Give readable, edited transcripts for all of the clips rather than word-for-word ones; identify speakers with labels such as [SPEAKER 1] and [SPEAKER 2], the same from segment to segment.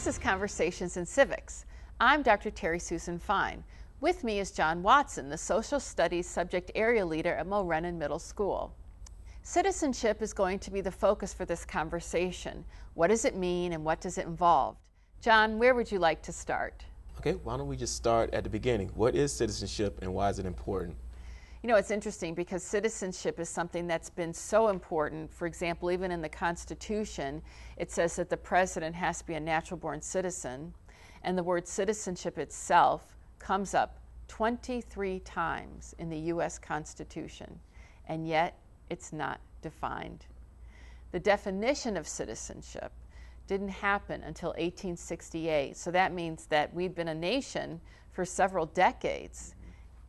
[SPEAKER 1] This is Conversations in Civics. I'm Dr. Terry Susan Fine. With me is John Watson, the Social Studies Subject Area Leader at Mulrennan Middle School. Citizenship is going to be the focus for this conversation. What does it mean and what does it involve? John, where would you like to start?
[SPEAKER 2] Okay, why don't we just start at the beginning. What is citizenship and why is it important?
[SPEAKER 1] You know, it's interesting because citizenship is something that's been so important. For example, even in the Constitution, it says that the president has to be a natural-born citizen, and the word citizenship itself comes up 23 times in the U.S. Constitution, and yet it's not defined. The definition of citizenship didn't happen until 1868, so that means that we've been a nation for several decades.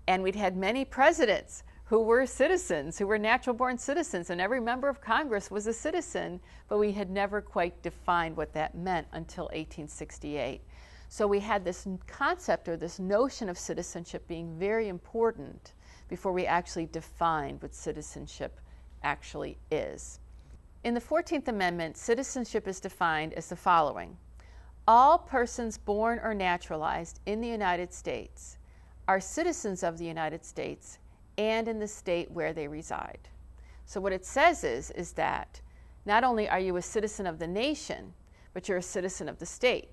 [SPEAKER 1] And we'd had many presidents who were citizens, who were natural-born citizens, and every member of Congress was a citizen, but we had never quite defined what that meant until 1868. So we had this concept or this notion of citizenship being very important before we actually defined what citizenship actually is. In the 14th Amendment, citizenship is defined as the following: all persons born or naturalized in the United States are citizens of the United States and in the state where they reside. So what it says is that not only are you a citizen of the nation, but you're a citizen of the state.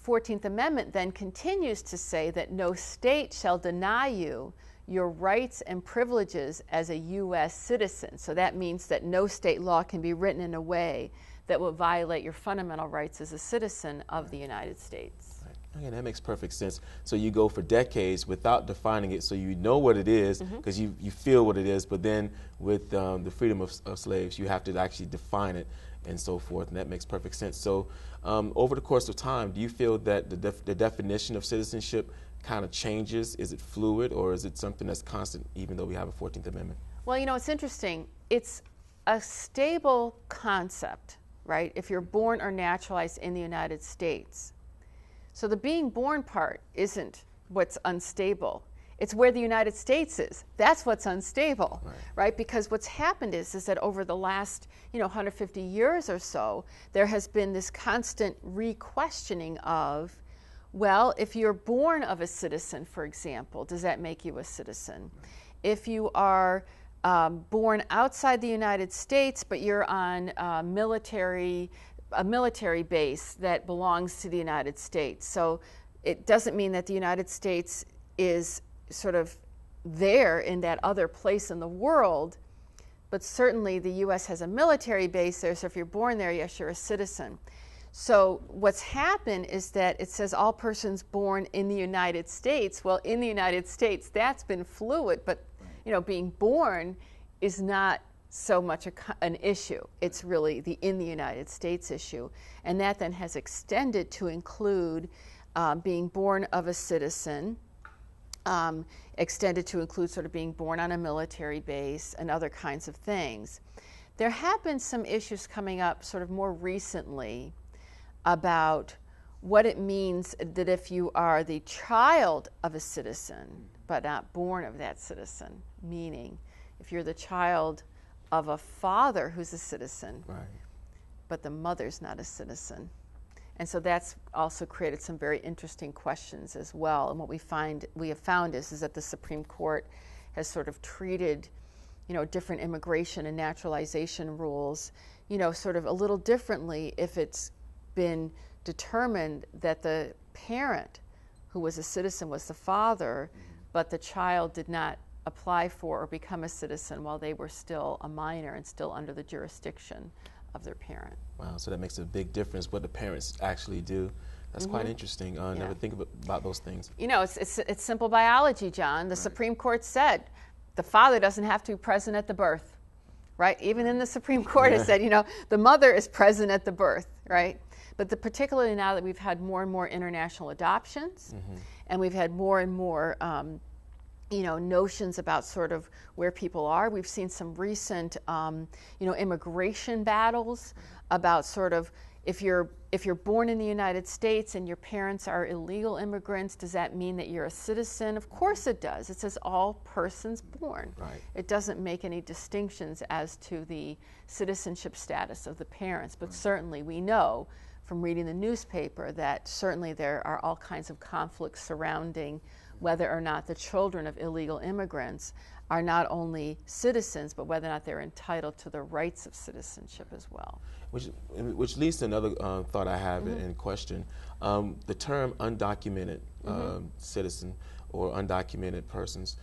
[SPEAKER 1] 14th Amendment then continues to say that no state shall deny you your rights and privileges as a U.S. citizen. So that means that no state law can be written in a way that will violate your fundamental rights as a citizen of the United States.
[SPEAKER 2] Okay, that makes perfect sense. So you go for decades without defining it, so you know what it is because you feel what it is, but then with the freedom of slaves, you have to actually define it and so forth, and that makes perfect sense. So over the course of time, do you feel that the definition of citizenship kind of changes? Is it fluid, or is it something that's constant even though we have a 14th Amendment?
[SPEAKER 1] Well, you know, it's interesting. It's a stable concept, right, if you're born or naturalized in the United States. So the being born part isn't what's unstable. It's where the United States is. That's what's unstable, right? Because what's happened is that over the last, 150 years or so, there has been this constant re-questioning of, well, if you're born of a citizen, for example, does that make you a citizen? If you are born outside the United States, but you're on a military base that belongs to the United States. So it doesn't mean that the United States is sort of there in that other place in the world, but certainly the U.S. has a military base there, so if you're born there, yes, you're a citizen. So what's happened is that it says all persons born in the United States. Well, in the United States, that's been fluid, but being born is not so much an issue. It's really the in the United States issue. And that then has extended to include being born of a citizen, extended to include sort of being born on a military base and other kinds of things. There have been some issues coming up sort of more recently about what it means that if you are the child of a citizen, but not born of that citizen, meaning if you're the child of a father who's a citizen, but the mother's not a citizen. And so that's also created some very interesting questions as well. And what we have found is that the Supreme Court has sort of treated, different immigration and naturalization rules, sort of a little differently if it's been determined that the parent who was a citizen was the father, but the child did not apply for or become a citizen while they were still a minor and still under the jurisdiction of their parent.
[SPEAKER 2] Wow, so that makes a big difference what the parents actually do. That's quite interesting. I never think about those things.
[SPEAKER 1] It's simple biology, John. The Supreme Court said the father doesn't have to be present at the birth, right? Even in the Supreme Court it said, the mother is present at the birth, right? But particularly now that we've had more and more international adoptions, and we've had more and more notions about sort of where people are. We've seen some recent, immigration battles about sort of if you're born in the United States and your parents are illegal immigrants, does that mean that you're a citizen? Of course it does. It says all persons born. It doesn't make any distinctions as to the citizenship status of the parents, but certainly we know from reading the newspaper that certainly there are all kinds of conflicts surrounding whether or not the children of illegal immigrants are not only citizens, but whether or not they're entitled to the rights of citizenship as well.
[SPEAKER 2] Which leads to another thought I have in question. The term undocumented citizen or undocumented persons,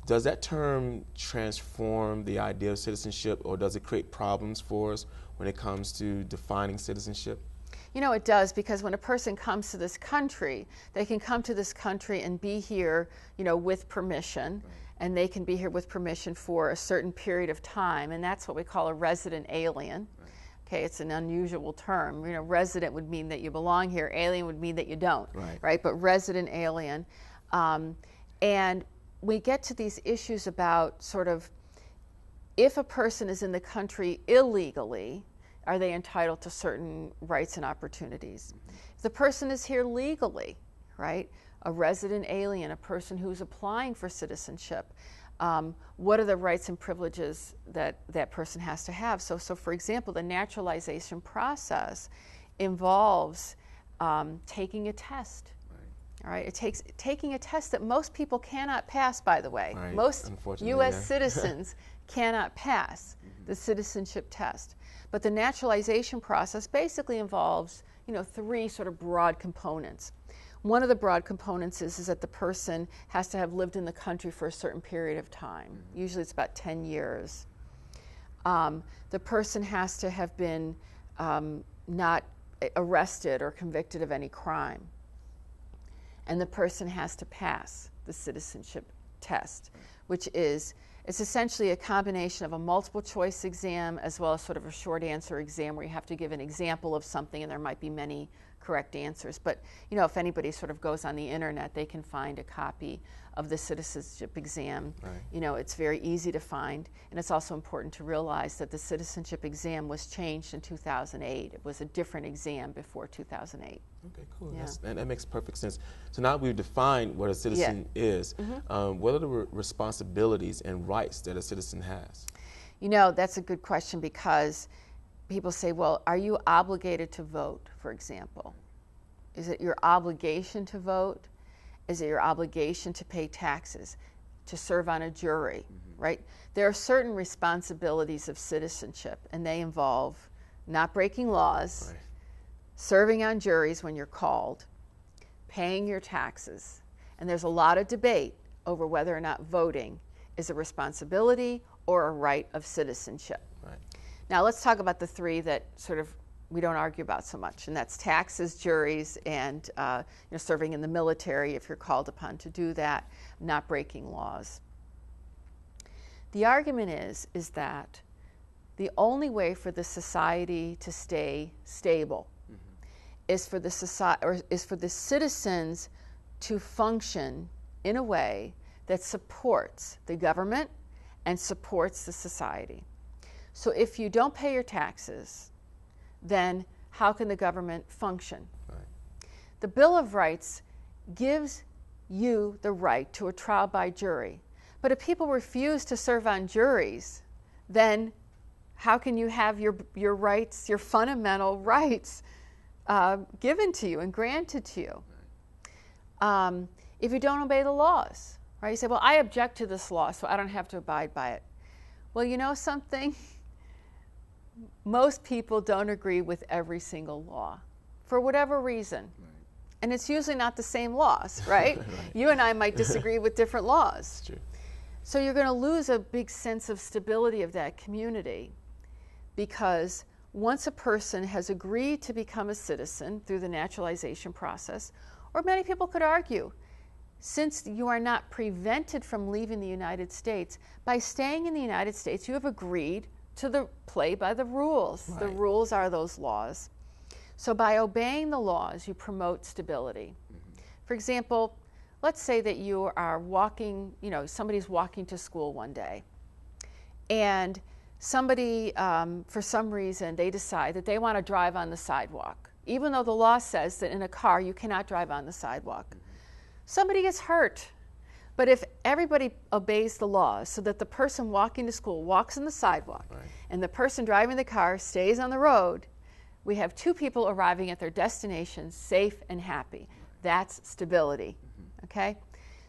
[SPEAKER 2] does that term transform the idea of citizenship, or does it create problems for us when it comes to defining citizenship?
[SPEAKER 1] You know, it does, because when a person comes to this country, they can come to this country and be here, you know, with permission, and they can be here with permission for a certain period of time, and that's what we call a resident alien. Okay, it's an unusual term. You know, resident would mean that you belong here, alien would mean that you don't, right? But resident alien. And we get to these issues about sort of, if a person is in the country illegally, are they entitled to certain rights and opportunities? If the person is here legally, right, a resident alien, a person who's applying for citizenship, what are the rights and privileges that that person has to have? So for example, the naturalization process involves taking a test. All right, it takes taking a test that most people cannot pass, by the way. Most U.S. citizens cannot pass the citizenship test. But the naturalization process basically involves, you know, three sort of broad components. One of the broad components is that the person has to have lived in the country for a certain period of time. Usually it's about 10 years. The person has to have been not arrested or convicted of any crime. And the person has to pass the citizenship test, which is, it's essentially a combination of a multiple choice exam as well as sort of a short answer exam where you have to give an example of something and there might be many correct answers. But, you know, if anybody sort of goes on the internet, they can find a copy of the citizenship exam. You know, it's very easy to find, and it's also important to realize that the citizenship exam was changed in 2008. It was a different exam before 2008.
[SPEAKER 2] Okay, cool. Yeah. That makes perfect sense. So now we've defined what a citizen is. What are the responsibilities and rights that a citizen has?
[SPEAKER 1] You know, that's a good question, because people say, well, are you obligated to vote, for example? Is it your obligation to vote? Is it your obligation to pay taxes, to serve on a jury, right? There are certain responsibilities of citizenship, and they involve not breaking laws, serving on juries when you're called, paying your taxes. And there's a lot of debate over whether or not voting is a responsibility or a right of citizenship. Now let's talk about the three that sort of we don't argue about so much, and that's taxes, juries, and you know, serving in the military if you're called upon to do that, not breaking laws. The argument is that the only way for the society to stay stable is for the citizens to function in a way that supports the government and supports the society. So if you don't pay your taxes, then how can the government function? The Bill of Rights gives you the right to a trial by jury. But if people refuse to serve on juries, then how can you have your rights, your fundamental rights, given to you and granted to you? If you don't obey the laws, right? You say, well, I object to this law, so I don't have to abide by it. Well, you know something? Most people don't agree with every single law for whatever reason. And it's usually not the same laws, right? You and I might disagree with different laws.
[SPEAKER 2] True.
[SPEAKER 1] So you're going to lose a big sense of stability of that community, because once a person has agreed to become a citizen through the naturalization process, or many people could argue, since you are not prevented from leaving the United States, by staying in the United States, you have agreed to play by the rules. The rules are those laws. So by obeying the laws, you promote stability. For example, let's say that you are walking, you know, somebody's walking to school one day, and somebody, for some reason, they decide that they want to drive on the sidewalk, even though the law says that in a car you cannot drive on the sidewalk. Somebody gets hurt. But if everybody obeys the laws so that the person walking to school walks on the sidewalk and the person driving the car stays on the road, we have two people arriving at their destination safe and happy. That's stability, okay?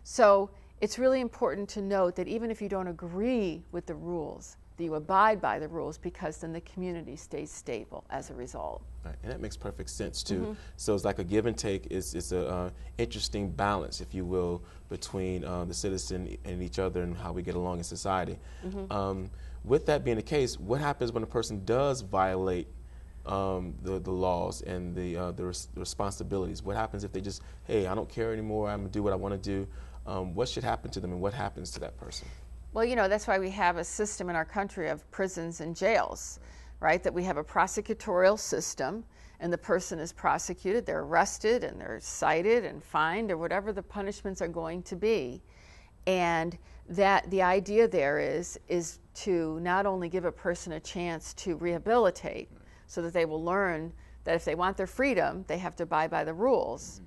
[SPEAKER 1] So it's really important to note that even if you don't agree with the rules, that you abide by the rules, because then the community stays stable as a result.
[SPEAKER 2] Right. And that makes perfect sense too. So it's like a give and take. It's a interesting balance, if you will, between the citizen and each other and how we get along in society. With that being the case, what happens when a person does violate the laws and the responsibilities? What happens if they just, hey, I don't care anymore, I'm going to do what I want to do? What should happen to them, and what happens to that person?
[SPEAKER 1] Well, you know, that's why we have a system in our country of prisons and jails, right? That we have a prosecutorial system, and the person is prosecuted, they're arrested, and they're cited and fined, or whatever the punishments are going to be. And that the idea there is to not only give a person a chance to rehabilitate, so that they will learn that if they want their freedom, they have to abide by the rules.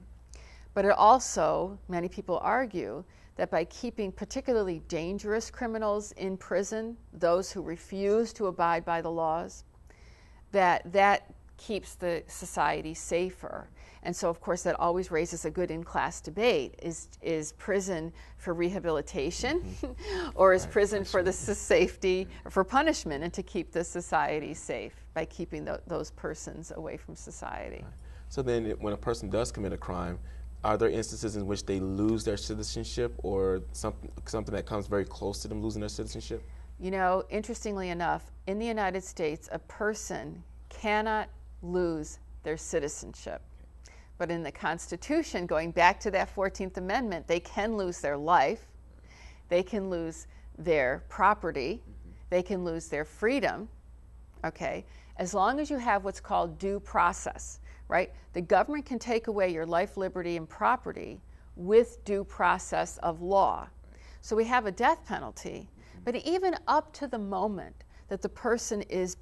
[SPEAKER 1] But it also, many people argue, that by keeping particularly dangerous criminals in prison, those who refuse to abide by the laws, that keeps the society safer. And so, of course, that always raises a good in-class debate. Is prison for rehabilitation or is prison for the safety, or for punishment, and to keep the society safe by keeping those persons away from society?
[SPEAKER 2] So then when a person does commit a crime, are there instances in which they lose their citizenship, or something that comes very close to them losing their citizenship?
[SPEAKER 1] You know, interestingly enough, in the United States, a person cannot lose their citizenship. But in the Constitution, going back to that 14th Amendment, they can lose their life, they can lose their property, they can lose their freedom, okay, as long as you have what's called due process. Right? The government can take away your life, liberty, and property with due process of law. So we have a death penalty, but even up to the moment that the person is,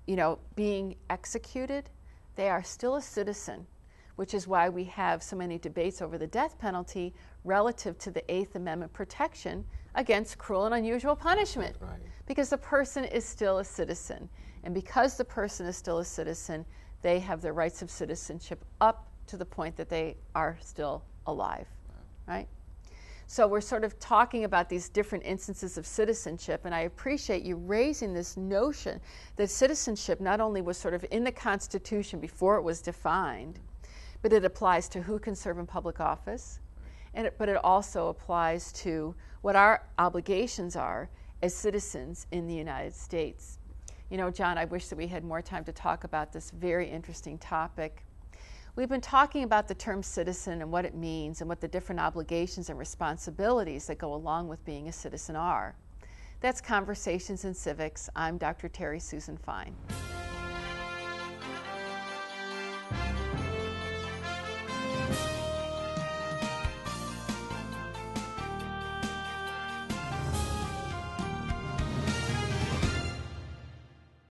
[SPEAKER 1] you know, being executed, they are still a citizen, which is why we have so many debates over the death penalty relative to the 8th Amendment protection against cruel and unusual punishment.
[SPEAKER 2] Right.
[SPEAKER 1] Because the person is still a citizen. And because the person is still a citizen, they have their rights of citizenship up to the point that they are still alive, right? So we're sort of talking about these different instances of citizenship, and I appreciate you raising this notion that citizenship not only was sort of in the Constitution before it was defined, but it applies to who can serve in public office, but it also applies to what our obligations are as citizens in the United States. You know, John, I wish that we had more time to talk about this very interesting topic. We've been talking about the term citizen and what it means and what the different obligations and responsibilities that go along with being a citizen are. That's Conversations in Civics. I'm Dr. Terry Susan Fine.